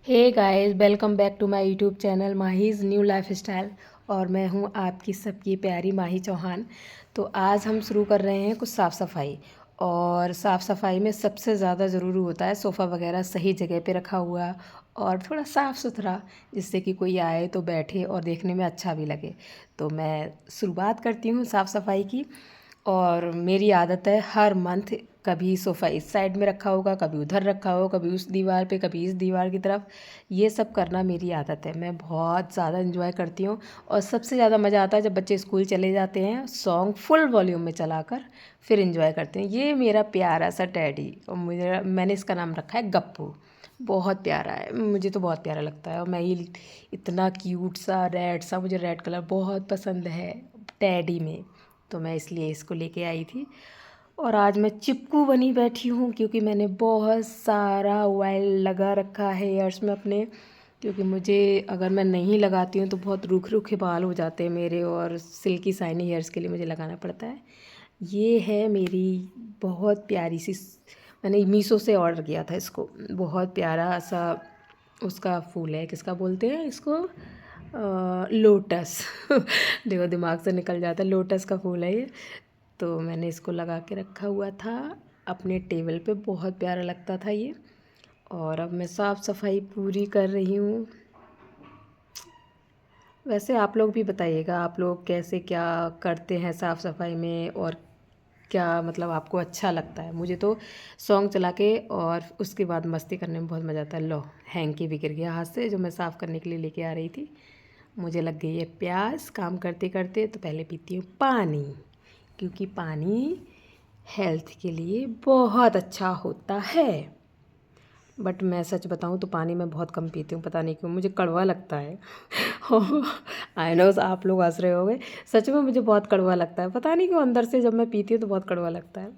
Hey guys, welcome back to my YouTube channel Mahi's new lifestyle. और मैं हूं आपकी सबकी प्यारी माही चौहान। तो आज हम शुरू कर रहे हैं कुछ साफ़ सफाई। और साफ़ सफाई में सबसे ज़्यादा ज़रूरी होता है सोफ़ा वगैरह सही जगह पे रखा हुआ और थोड़ा साफ़ सुथरा, जिससे कि कोई आए तो बैठे और देखने में अच्छा भी लगे। तो मैं शुरुआत करती हूँ साफ़ सफाई की। और मेरी आदत है हर मंथ कभी सोफ़ा इस साइड में रखा होगा, कभी उधर रखा होगा, कभी उस दीवार पे, कभी इस दीवार की तरफ। ये सब करना मेरी आदत है। मैं बहुत ज़्यादा इन्जॉय करती हूँ। और सबसे ज़्यादा मज़ा आता है जब बच्चे स्कूल चले जाते हैं, सॉन्ग फुल वॉल्यूम में चलाकर फिर इन्जॉय करते हैं। ये मेरा प्यारा सा टैडी, और मैंने इसका नाम रखा है गप्पू। बहुत प्यारा है, मुझे तो बहुत प्यारा लगता है। और मैं ये इतना क्यूट सा रेड सा, मुझे रेड कलर बहुत पसंद है टैडी में, तो मैं इसलिए इसको लेके आई थी। और आज मैं चिपकू बनी बैठी हूँ क्योंकि मैंने बहुत सारा ऑयल लगा रखा है हेयर्स में अपने। क्योंकि मुझे, अगर मैं नहीं लगाती हूँ तो बहुत रूखे रूखे बाल हो जाते हैं मेरे, और सिल्की शाइनी हेयर्स के लिए मुझे लगाना पड़ता है। ये है मेरी बहुत प्यारी सी, मैंने मीशो से ऑर्डर किया था इसको। बहुत प्यारा सा उसका फूल है, किसका बोलते हैं इसको, लोटस। देखो दिमाग से निकल जाता है, लोटस का फूल है ये। तो मैंने इसको लगा के रखा हुआ था अपने टेबल पे, बहुत प्यारा लगता था ये। और अब मैं साफ़ सफाई पूरी कर रही हूँ। वैसे आप लोग भी बताइएगा, आप लोग कैसे क्या करते हैं साफ़ सफाई में, और क्या मतलब आपको अच्छा लगता है। मुझे तो सॉन्ग चला के और उसके बाद मस्ती करने में बहुत मज़ा आता है। लो, हैंकी भी गिर गया हाथ से जो मैं साफ़ करने के लिए लेके आ रही थी। मुझे लग गई है प्यास काम करते करते, तो पहले पीती हूँ पानी, क्योंकि पानी हेल्थ के लिए बहुत अच्छा होता है। बट मैं सच बताऊँ तो पानी मैं बहुत कम पीती हूँ, पता नहीं क्यों, मुझे कड़वा लगता है। आई नो आप लोग हंस रहे होंगे, सच में मुझे बहुत कड़वा लगता है, पता नहीं क्यों अंदर से जब मैं पीती हूँ तो बहुत कड़वा लगता है।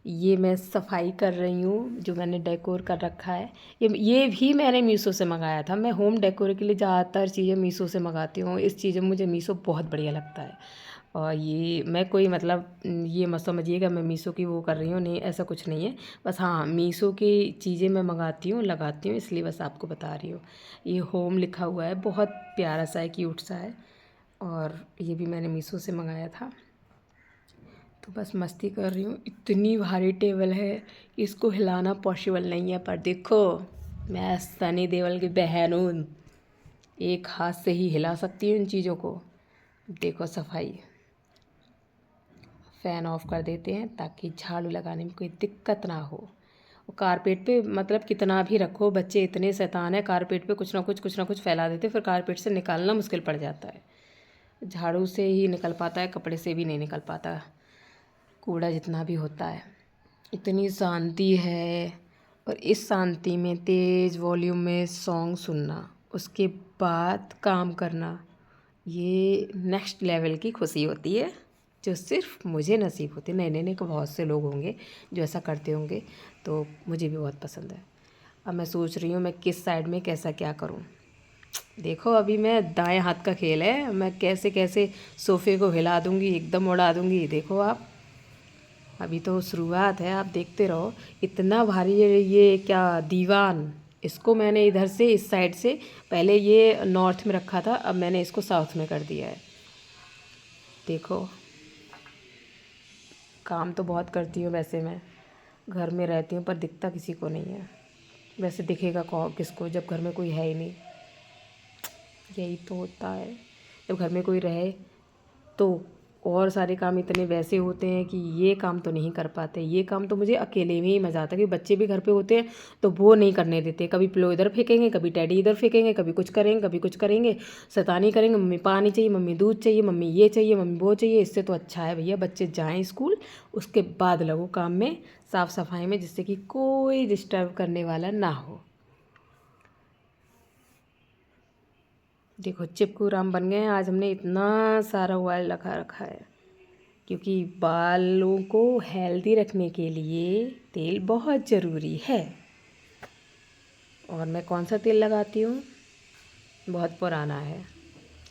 ये मैं सफाई कर रही हूँ, जो मैंने डेकोर कर रखा है। ये भी मैंने मीशो से मंगाया था। मैं होम डेकोर के लिए ज़्यादातर चीज़ें मीशो से मंगाती हूँ। इस चीज़ें मुझे मीशो बहुत बढ़िया लगता है। और ये मैं कोई मतलब ये मत समझिएगा मैं मीशो की वो कर रही हूँ, नहीं, ऐसा कुछ नहीं है। बस हाँ, मीशो की चीज़ें मैं मंगाती हूँ, लगाती हूँ, इसलिए बस आपको बता रही हूँ। ये होम लिखा हुआ है, बहुत प्यारा सा है, क्यूट सा है। और ये भी मैंने मीशो से मंगाया था। तो बस मस्ती कर रही हूँ। इतनी भारी टेबल है कि इसको हिलाना पॉसिबल नहीं है, पर देखो मैं सनी देओल की बहन हूँ, एक हाथ से ही हिला सकती हूँ इन चीज़ों को। देखो सफाई, फ़ैन ऑफ कर देते हैं ताकि झाड़ू लगाने में कोई दिक्कत ना हो। और कारपेट पे मतलब कितना भी रखो, बच्चे इतने शैतान है, कारपेट पे कुछ ना कुछ फैला देते, फिर कारपेट से निकालना मुश्किल पड़ जाता है। झाड़ू से ही निकल पाता है, कपड़े से भी नहीं निकल पाता कूड़ा जितना भी होता है। इतनी शांति है, और इस शांति में तेज़ वॉल्यूम में सॉन्ग सुनना, उसके बाद काम करना, ये नेक्स्ट लेवल की खुशी होती है, जो सिर्फ मुझे नसीब होती है। नए नए को बहुत से लोग होंगे जो ऐसा करते होंगे, तो मुझे भी बहुत पसंद है। अब मैं सोच रही हूँ मैं किस साइड में कैसा क्या करूँ। देखो अभी मैं दाएं हाथ का खेल है, मैं कैसे कैसे सोफ़े को हिला दूँगी, एकदम उड़ा दूँगी। देखो आप, अभी तो शुरुआत है, आप देखते रहो। इतना भारी है ये क्या दीवान, इसको मैंने इधर से इस साइड से, पहले ये नॉर्थ में रखा था, अब मैंने इसको साउथ में कर दिया है। देखो, काम तो बहुत करती हूँ वैसे मैं, घर में रहती हूँ, पर दिखता किसी को नहीं है। वैसे दिखेगा किसको जब घर में कोई है ही नहीं। यही तो होता है, जब घर में कोई रहे तो और सारे काम इतने वैसे होते हैं कि ये काम तो नहीं कर पाते। ये काम तो मुझे अकेले में ही मज़ा आता है, क्योंकि बच्चे भी घर पे होते हैं तो वो नहीं करने देते। कभी पिलो इधर फेंकेंगे, कभी टैडी इधर फेंकेंगे, कभी कुछ करेंगे, कभी कुछ करेंगे, शैतानी करेंगे। मम्मी पानी चाहिए, मम्मी दूध चाहिए, मम्मी ये चाहिए, मम्मी वो चाहिए। इससे तो अच्छा है भैया बच्चे जाएँ स्कूल, उसके बाद लगो काम में, साफ़ सफाई में, जिससे कि कोई डिस्टर्ब करने वाला ना हो। देखो चिपकू राम बन गए हैं। आज हमने इतना सारा ऑयल लगा रखा है, क्योंकि बालों को हेल्दी रखने के लिए तेल बहुत ज़रूरी है। और मैं कौन सा तेल लगाती हूँ, बहुत पुराना है,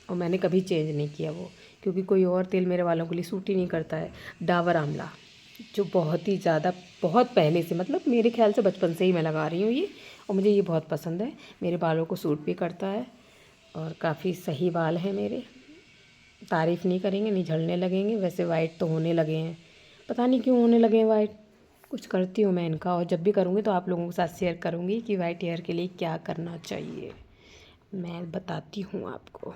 और मैंने कभी चेंज नहीं किया वो, क्योंकि कोई और तेल मेरे बालों के लिए सूट ही नहीं करता है। डाबर आंवला, जो बहुत ही ज़्यादा, बहुत पहले से, मतलब मेरे ख्याल से बचपन से ही मैं लगा रही हूँ ये, और मुझे ये बहुत पसंद है। मेरे बालों को सूट भी करता है और काफ़ी सही बाल हैं मेरे। तारीफ़ नहीं करेंगे, नहीं झड़ने लगेंगे। वैसे वाइट तो होने लगे हैं, पता नहीं क्यों होने लगे हैं वाइट। कुछ करती हूँ मैं इनका, और जब भी करूँगी तो आप लोगों के साथ शेयर करूँगी कि वाइट हेयर के लिए क्या करना चाहिए, मैं बताती हूँ आपको।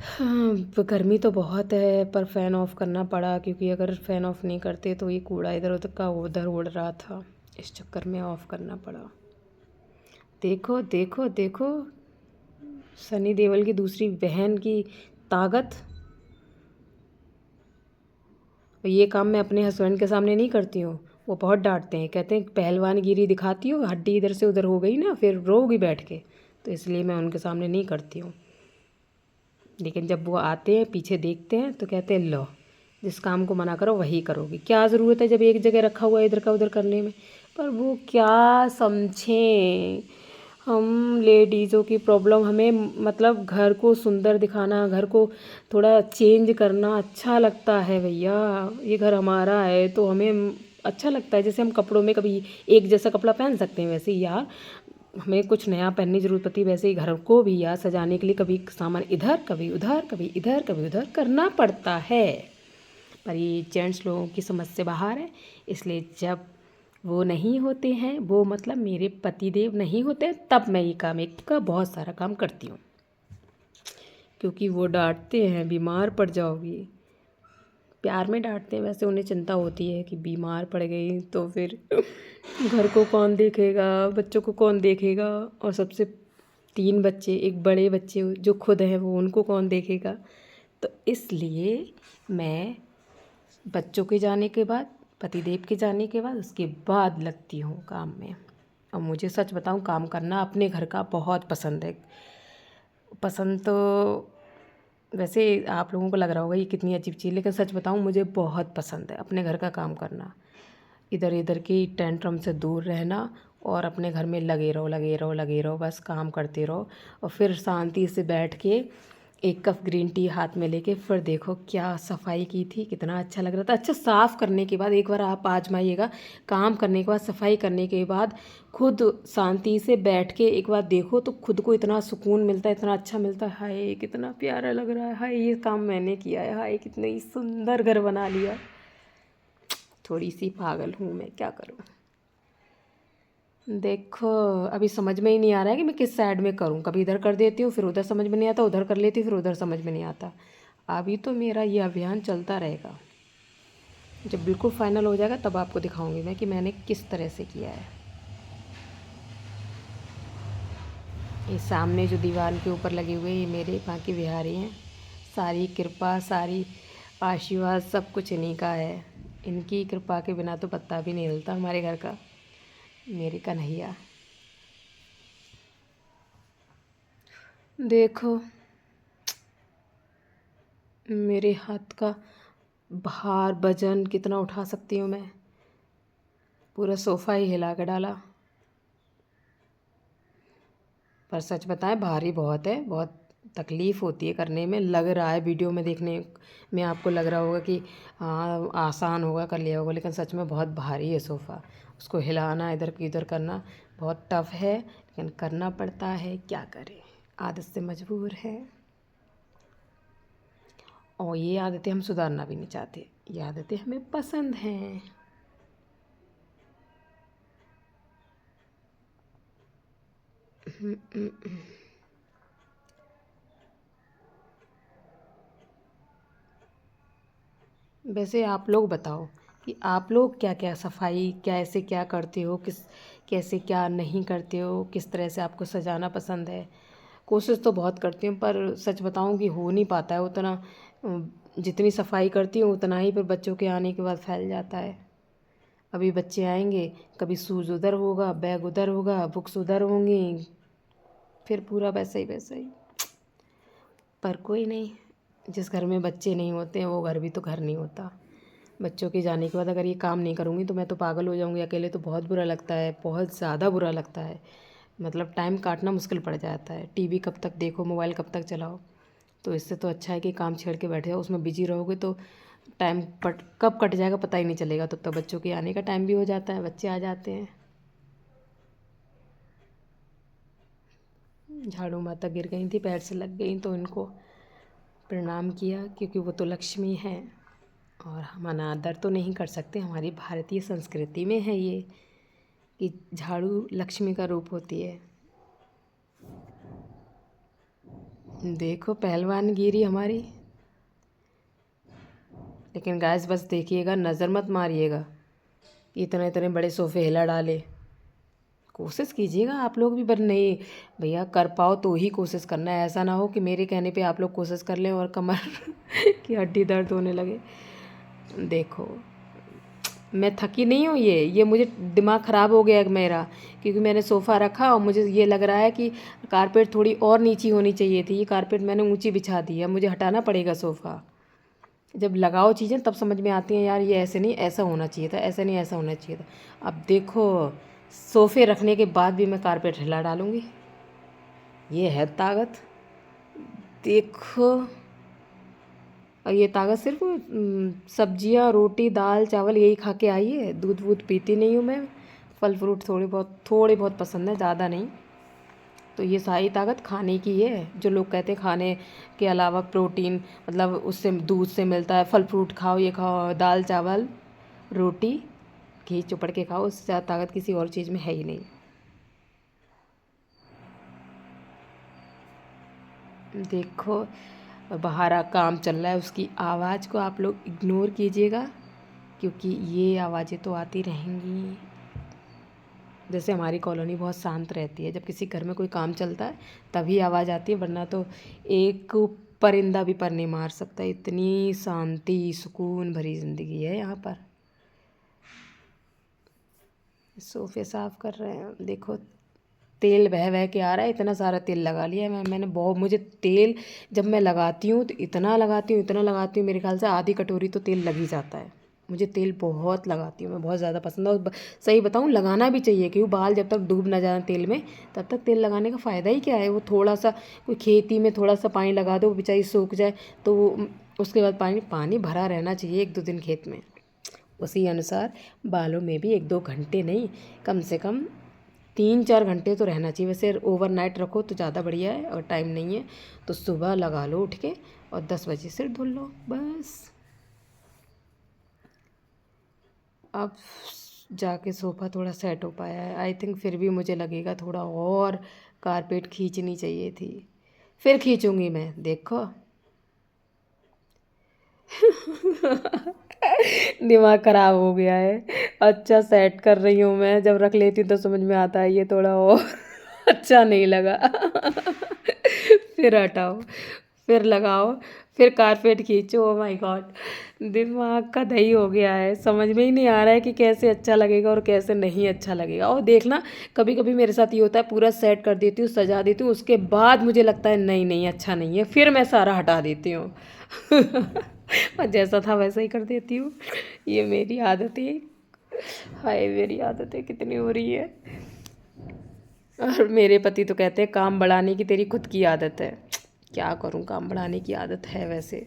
हाँ, गर्मी तो बहुत है, पर फ़ैन ऑफ़ करना पड़ा, क्योंकि अगर फ़ैन ऑफ़ नहीं करते तो ये कूड़ा इधर उधर का उधर उड़ रहा था, इस चक्कर में ऑफ़ करना पड़ा। देखो देखो देखो, सनी देओल की दूसरी बहन की ताकत। और ये काम मैं अपने हस्बैंड के सामने नहीं करती हूँ, वो बहुत डांटते हैं, कहते हैं पहलवानगिरी दिखाती हो, हड्डी इधर से उधर हो गई ना फिर रोगी बैठ के, तो इसलिए मैं उनके सामने नहीं करती हूँ। लेकिन जब वो आते हैं पीछे देखते हैं तो कहते हैं लो, जिस काम को मना करो वही करोगे, क्या ज़रूरत है जब एक जगह रखा हुआ है इधर का उधर करने में। पर वो क्या समझें, हम लेडीज़ों की प्रॉब्लम, हमें मतलब घर को सुंदर दिखाना, घर को थोड़ा चेंज करना अच्छा लगता है भैया। ये घर हमारा है तो हमें अच्छा लगता है। जैसे हम कपड़ों में कभी एक जैसा कपड़ा पहन सकते हैं, वैसे ही यार हमें कुछ नया पहनने की ज़रूरत पड़ती है। वैसे ही घर को भी यार सजाने के लिए कभी सामान इधर कभी उधर, कभी इधर कभी उधर करना पड़ता है। पर ये जेंट्स लोगों की समझ से बाहर है, इसलिए जब वो नहीं होते हैं, वो मतलब मेरे पतिदेव नहीं होते हैं, तब मैं ये काम, एक का बहुत सारा काम करती हूँ, क्योंकि वो डांटते हैं बीमार पड़ जाओगी। प्यार में डांटते हैं, वैसे उन्हें चिंता होती है कि बीमार पड़ गई तो फिर घर को कौन देखेगा, बच्चों को कौन देखेगा, और सबसे 3 बच्चे, एक बड़े बच्चे जो खुद हैं वो, उनको कौन देखेगा। तो इसलिए मैं बच्चों के जाने के बाद, पतिदेव के जाने के बाद, उसके बाद लगती हूँ काम में। और मुझे सच बताऊँ, काम करना अपने घर का बहुत पसंद है। पसंद तो वैसे आप लोगों को लग रहा होगा ये कितनी अजीब चीज़, लेकिन सच बताऊँ मुझे बहुत पसंद है अपने घर का काम करना। इधर इधर की टेंट्रम से दूर रहना, और अपने घर में लगे रहो लगे रहो लगे रहो, बस काम करते रहो। और फिर शांति से बैठ के एक कप ग्रीन टी हाथ में लेके, फिर देखो क्या सफाई की थी, कितना अच्छा लग रहा था। अच्छा, साफ़ करने के बाद एक बार आप आजमाइएगा, काम करने के बाद, सफाई करने के बाद खुद शांति से बैठ के एक बार देखो तो खुद को इतना सुकून मिलता है, इतना अच्छा मिलता है। हाय कितना प्यारा लग रहा है, हाय ये काम मैंने किया है, हाय कितनी सुंदर घर बना लिया। थोड़ी सी पागल हूँ मैं, क्या करूँ। देखो अभी समझ में ही नहीं आ रहा है कि मैं किस साइड में करूँ, कभी इधर कर देती हूँ फिर उधर समझ में नहीं आता, उधर कर लेती हूँ फिर उधर समझ में नहीं आता। अभी तो मेरा ये अभियान चलता रहेगा, जब बिल्कुल फाइनल हो जाएगा तब आपको दिखाऊंगी मैं कि मैंने किस तरह से किया है। ये सामने जो दीवार के ऊपर लगे हुए ये मेरे बाकी बिहारी हैं, सारी कृपा सारी आशीर्वाद सब कुछ इन्हीं का है। इनकी कृपा के बिना तो पत्ता भी नहीं हिलता हमारे घर का। मेरे कन्हैया देखो, मेरे हाथ का भार वजन कितना उठा सकती हूँ मैं, पूरा सोफ़ा ही हिला के डाला। पर सच बताएं भारी बहुत है, बहुत तकलीफ़ होती है करने में। लग रहा है वीडियो में देखने में आपको लग रहा होगा कि हाँ आसान होगा, कर लिया होगा, लेकिन सच में बहुत भारी है सोफ़ा। उसको हिलाना, इधर की उधर करना बहुत टफ़ है, लेकिन करना पड़ता है, क्या करें, आदत से मजबूर है। और ये आदतें हम सुधारना भी नहीं चाहते, ये आदतें हमें पसंद हैं। वैसे आप लोग बताओ कि आप लोग क्या क्या सफाई कैसे क्या करते हो, किस कैसे क्या नहीं करते हो, किस तरह से आपको सजाना पसंद है। कोशिश तो बहुत करती हूँ, पर सच बताऊँ कि हो नहीं पाता है उतना। जितनी सफाई करती हूँ उतना ही फिर बच्चों के आने के बाद फैल जाता है। अभी बच्चे आएंगे, कभी शूज़ उधर होगा, बैग उधर होगा, बुक्स उधर होंगी, फिर पूरा वैसा ही वैसा ही। पर कोई नहीं, जिस घर में बच्चे नहीं होते हैं वो घर भी तो घर नहीं होता। बच्चों के जाने के बाद अगर ये काम नहीं करूँगी तो मैं तो पागल हो जाऊँगी अकेले, तो बहुत बुरा लगता है, बहुत ज़्यादा बुरा लगता है। मतलब टाइम काटना मुश्किल पड़ जाता है। टीवी कब तक देखो, मोबाइल कब तक चलाओ। तो इससे तो अच्छा है कि काम छेड़ के बैठ जाओ, उसमें बिजी रहोगे तो टाइम कब कट जाएगा पता ही नहीं चलेगा। तब तक बच्चों के आने का टाइम भी हो जाता है, बच्चे आ जाते हैं। झाड़ू माता गिर गई थी, पैर से लग गई, तो इनको प्रणाम किया, क्योंकि वो तो लक्ष्मी है और हम अनादर तो नहीं कर सकते। हमारी भारतीय संस्कृति में है ये कि झाड़ू लक्ष्मी का रूप होती है। देखो पहलवान गिरी हमारी। लेकिन गाइस बस देखिएगा, नज़र मत मारिएगा कि इतने इतने बड़े सोफ़े हिला डाले। कोशिश कीजिएगा आप लोग भी, पर नहीं भैया, कर पाओ तो ही कोशिश करना है। ऐसा ना हो कि मेरे कहने पे आप लोग कोशिश कर लें और कमर की हड्डी दर्द होने लगे। देखो मैं थकी नहीं हूँ, ये मुझे दिमाग ख़राब हो गया मेरा, क्योंकि मैंने सोफ़ा रखा और मुझे ये लग रहा है कि कारपेट थोड़ी और नीची होनी चाहिए थी। ये कारपेट मैंने ऊंची बिछा दी है, मुझे हटाना पड़ेगा सोफ़ा। जब लगाओ चीज़ें तब समझ में आती हैं, यार ये ऐसे नहीं, ऐसा होना चाहिए था, ऐसा नहीं, ऐसा होना चाहिए था। अब देखो सोफ़े रखने के बाद भी मैं कारपेट हिला डालूँगी, ये है ताकत। देखो, और ये ताकत सिर्फ सब्जियां, रोटी, दाल, चावल यही खा के आई है। दूध वूध पीती नहीं हूँ मैं। फल फ्रूट थोड़े बहुत पसंद है, ज़्यादा नहीं। तो ये सारी ताकत खाने की है। जो लोग कहते हैं खाने के अलावा प्रोटीन, मतलब उससे दूध से मिलता है, फल फ्रूट खाओ, ये खाओ, दाल चावल रोटी घी चुपड़ के खाओ, उससे ज़्यादा ताकत किसी और चीज़ में है ही नहीं। देखो बाहर काम चल रहा है, उसकी आवाज़ को आप लोग इग्नोर कीजिएगा, क्योंकि ये आवाज़ें तो आती रहेंगी। जैसे हमारी कॉलोनी बहुत शांत रहती है, जब किसी घर में कोई काम चलता है तभी आवाज़ आती है, वरना तो एक परिंदा भी पर नहीं मार सकता। इतनी शांति सुकून भरी ज़िंदगी है यहाँ पर। सोफे साफ़ कर रहे हैं, देखो तेल बह बह के आ रहा है। इतना सारा तेल लगा लिया है मैंने बहुत। मुझे तेल जब मैं लगाती हूँ तो इतना लगाती हूँ, इतना लगाती हूँ, मेरे ख्याल से आधी कटोरी तो तेल लग ही जाता है। मुझे तेल बहुत लगाती हूँ मैं, बहुत ज़्यादा पसंद है। और सही बताऊँ लगाना भी चाहिए, क्योंकि बाल जब तक डूब ना जाए तेल में तब तक तेल लगाने का फ़ायदा ही क्या है। वो थोड़ा सा कोई खेती में थोड़ा सा पानी लगा दो, वो बेचारी सूख जाए, तो उसके बाद पानी पानी भरा रहना चाहिए 1-2 दिन खेत में। उसी अनुसार बालों में भी 1-2 घंटे नहीं, कम से कम 3-4 घंटे तो रहना चाहिए। वैसे ओवरनाइट रखो तो ज़्यादा बढ़िया है, और टाइम नहीं है तो सुबह लगा लो उठ के, और 10 बजे से धुल लो बस। अब जाके सोफ़ा थोड़ा सेट हो पाया है आई थिंक। फिर भी मुझे लगेगा थोड़ा और कारपेट खींचनी चाहिए थी। फिर खींचूंगी मैं, देखो। दिमाग ख़राब हो गया है। अच्छा सेट कर रही हूँ मैं, जब रख लेती हूँ तो समझ में आता है ये थोड़ा और अच्छा नहीं लगा। फिर हटाओ, फिर लगाओ, फिर कारपेट खींचो। ओ माय गॉड, दिमाग का दही हो गया है। समझ में ही नहीं आ रहा है कि कैसे अच्छा लगेगा और कैसे नहीं अच्छा लगेगा। और देखना कभी कभी मेरे साथ ये होता है, पूरा सेट कर देती हूँ, सजा देती हूँ, उसके बाद मुझे लगता है नहीं नहीं अच्छा नहीं है, फिर मैं सारा हटा देती हूँ। और जैसा था वैसा ही कर देती हूँ। ये मेरी आदत है। हाय मेरी आदतें कितनी हो रही है। और मेरे पति तो कहते हैं काम बढ़ाने की तेरी खुद की आदत है। क्या करूं, काम बढ़ाने की आदत है वैसे।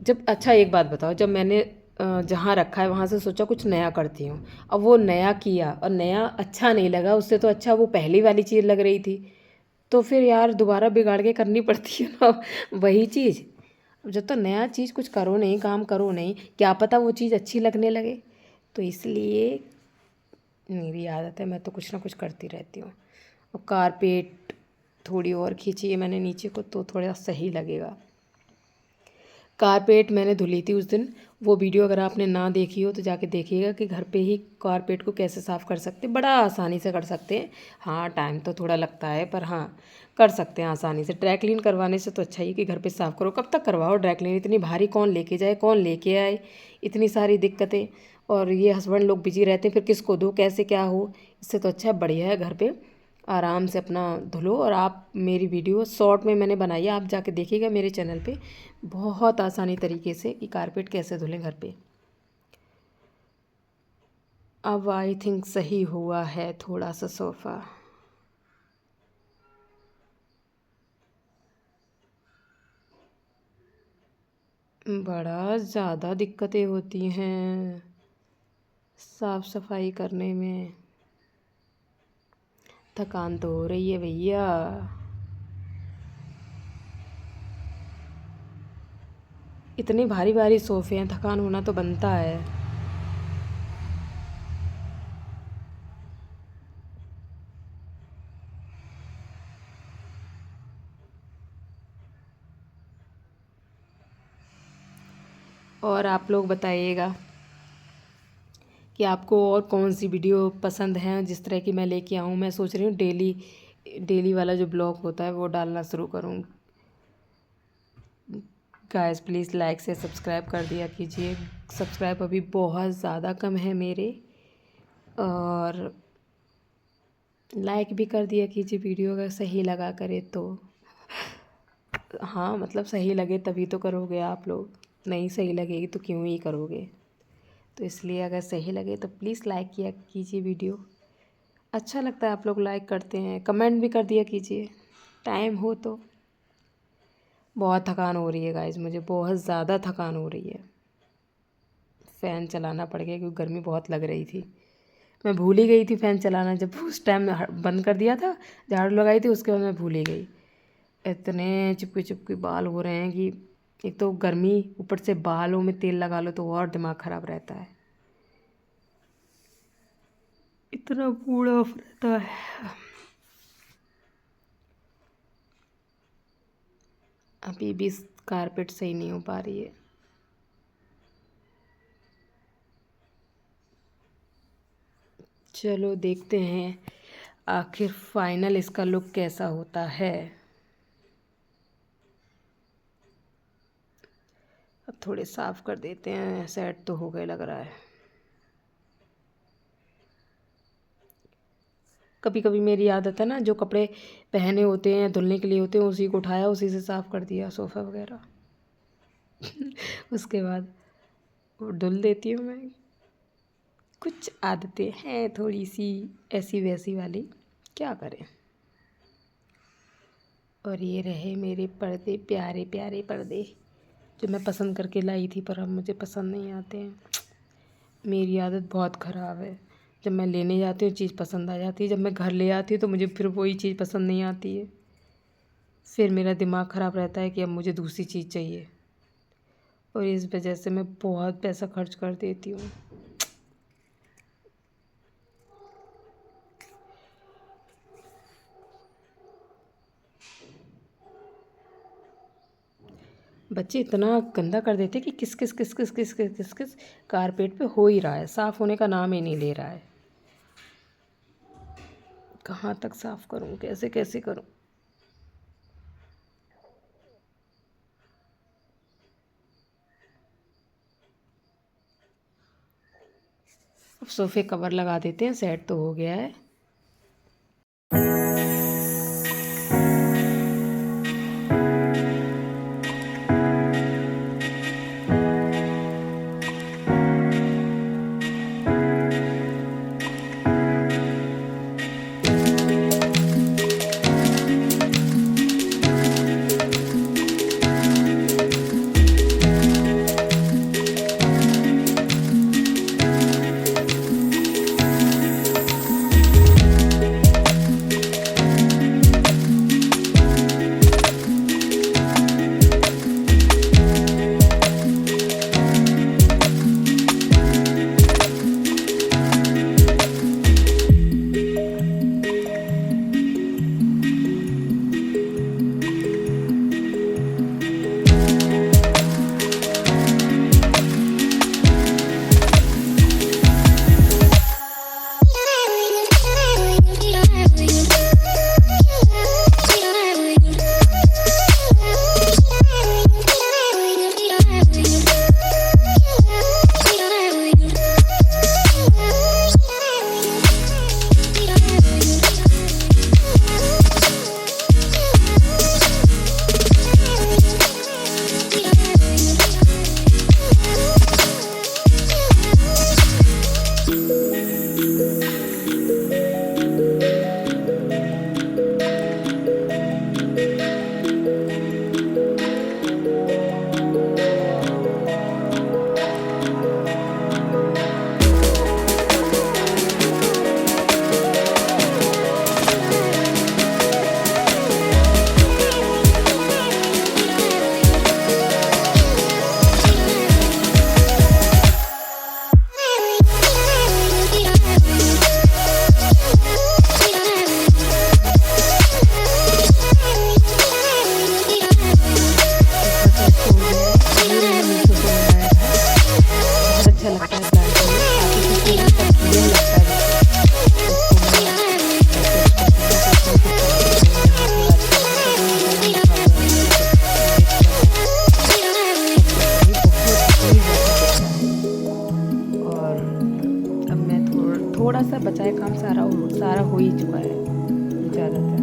जब अच्छा एक बात बताओ, जब मैंने जहाँ रखा है वहाँ से सोचा कुछ नया करती हूँ, अब वो नया किया और नया अच्छा नहीं लगा, उससे तो अच्छा वो पहली वाली चीज़ लग रही थी। तो फिर यार दोबारा बिगाड़ के करनी पड़ती है ना वही चीज़। अब जब तो नया चीज़ कुछ करो नहीं, काम करो नहीं, क्या पता वो चीज़ अच्छी लगने लगे। तो इसलिए मेरी आदत है, मैं तो कुछ ना कुछ करती रहती हूँ। और कारपेट थोड़ी और खींची है मैंने नीचे को, तो थोड़ा सही लगेगा। कारपेट मैंने धुली थी उस दिन, वो वीडियो अगर आपने ना देखी हो तो जाके देखिएगा कि घर पे ही कारपेट को कैसे साफ़ कर सकते हैं। बड़ा आसानी से कर सकते हैं। हाँ टाइम तो थोड़ा लगता है, पर हाँ कर सकते हैं आसानी से। ड्राई क्लीन करवाने से तो अच्छा ही कि घर पे साफ़ करो। कब तक करवाओ ड्राई क्लीन, इतनी भारी कौन लेके जाए, कौन लेके आए, इतनी सारी दिक्कतें। और ये हस्बैंड लोग बिजी रहते हैं, फिर किसको दो कैसे क्या हो। इससे तो अच्छा बढ़िया है घर पे आराम से अपना धुलो। और आप मेरी वीडियो शॉर्ट में मैंने बनाई है, आप जाके देखिएगा मेरे चैनल पे, बहुत आसानी तरीके से कि कारपेट कैसे धुलें घर पे। अब आई थिंक सही हुआ है थोड़ा सा सोफ़ा। बड़ा ज़्यादा दिक्कतें होती हैं साफ़ सफाई करने में। थकान तो हो रही है भैया। इतने भारी भारी सोफ़े हैं, थकान होना तो बनता है। और आप लोग बताइएगा कि आपको और कौन सी वीडियो पसंद है जिस तरह की मैं लेके आऊँ। मैं सोच रही हूँ डेली डेली वाला जो ब्लॉग होता है वो डालना शुरू करूँ। गाइस प्लीज़ लाइक से सब्सक्राइब कर दिया कीजिए। सब्सक्राइब अभी बहुत ज़्यादा कम है मेरे, और लाइक भी कर दिया कीजिए वीडियो अगर सही लगा करे तो। हाँ मतलब सही लगे तभी तो करोगे आप लोग, नहीं सही लगेगी तो क्यों ही करोगे। तो इसलिए अगर सही लगे तो प्लीज़ लाइक किया कीजिए वीडियो। अच्छा लगता है आप लोग लाइक करते हैं, कमेंट भी कर दिया कीजिए टाइम हो तो। बहुत थकान हो रही है गाइस, मुझे बहुत ज़्यादा थकान हो रही है। फ़ैन चलाना पड़ गया क्योंकि गर्मी बहुत लग रही थी। मैं भूल ही गई थी फ़ैन चलाना, जब उस टाइम बंद कर दिया था, झाड़ू लगाई थी, उसके बाद मैं भूल ही गई। इतने चिपके चिपके बाल हो रहे हैं कि एक तो गर्मी, ऊपर से बालों में तेल लगा लो तो और दिमाग ख़राब रहता है। इतना बूढ़ा रहता है। अभी भी कारपेट सही नहीं हो पा रही है। चलो देखते हैं आखिर फाइनल इसका लुक कैसा होता है। अब थोड़े साफ़ कर देते हैं, सेट तो हो गए लग रहा है। कभी कभी मेरी आदत है ना, जो कपड़े पहने होते हैं धुलने के लिए होते हैं उसी को उठाया, उसी से साफ़ कर दिया सोफ़ा वगैरह। उसके बाद वो धुल देती हूँ मैं। कुछ आदतें हैं थोड़ी सी ऐसी वैसी वाली, क्या करें। और ये रहे मेरे पर्दे, प्यारे प्यारे पर्दे जो मैं पसंद करके लाई थी, पर अब मुझे पसंद नहीं आते हैं। मेरी आदत बहुत ख़राब है, जब मैं लेने जाती हूँ चीज़ पसंद आ जाती है, जब मैं घर ले आती हूँ तो मुझे फिर वही चीज़ पसंद नहीं आती है। फिर मेरा दिमाग ख़राब रहता है कि अब मुझे दूसरी चीज़ चाहिए, और इस वजह से मैं बहुत पैसा खर्च कर देती हूँ। बच्चे इतना गंदा कर देते कि किस किस किस किस किस किस किस किस कारपेट पे हो ही रहा है, साफ़ होने का नाम ही नहीं ले रहा है। कहाँ तक साफ़ करूँ, कैसे कैसे करूँ। अब सोफ़े कवर लगा देते हैं, सेट तो हो गया है। ही चुका है ज़्यादातर।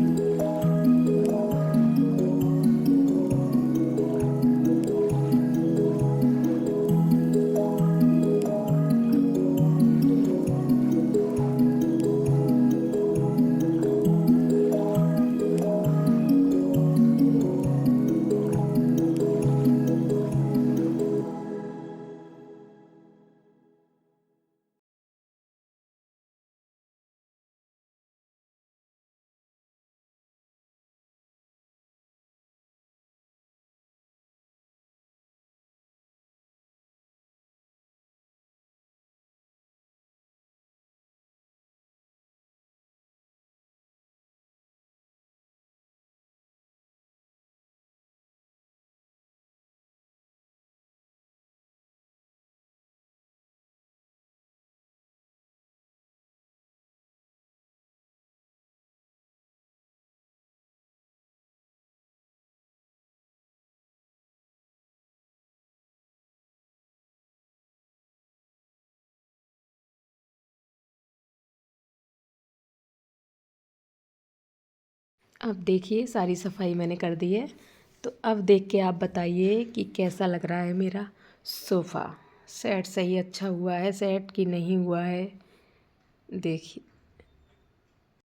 अब देखिए सारी सफाई मैंने कर दी है। तो अब देख के आप बताइए कि कैसा लग रहा है मेरा सोफ़ा। सेट सही अच्छा हुआ है सेट कि नहीं हुआ है, देखिए।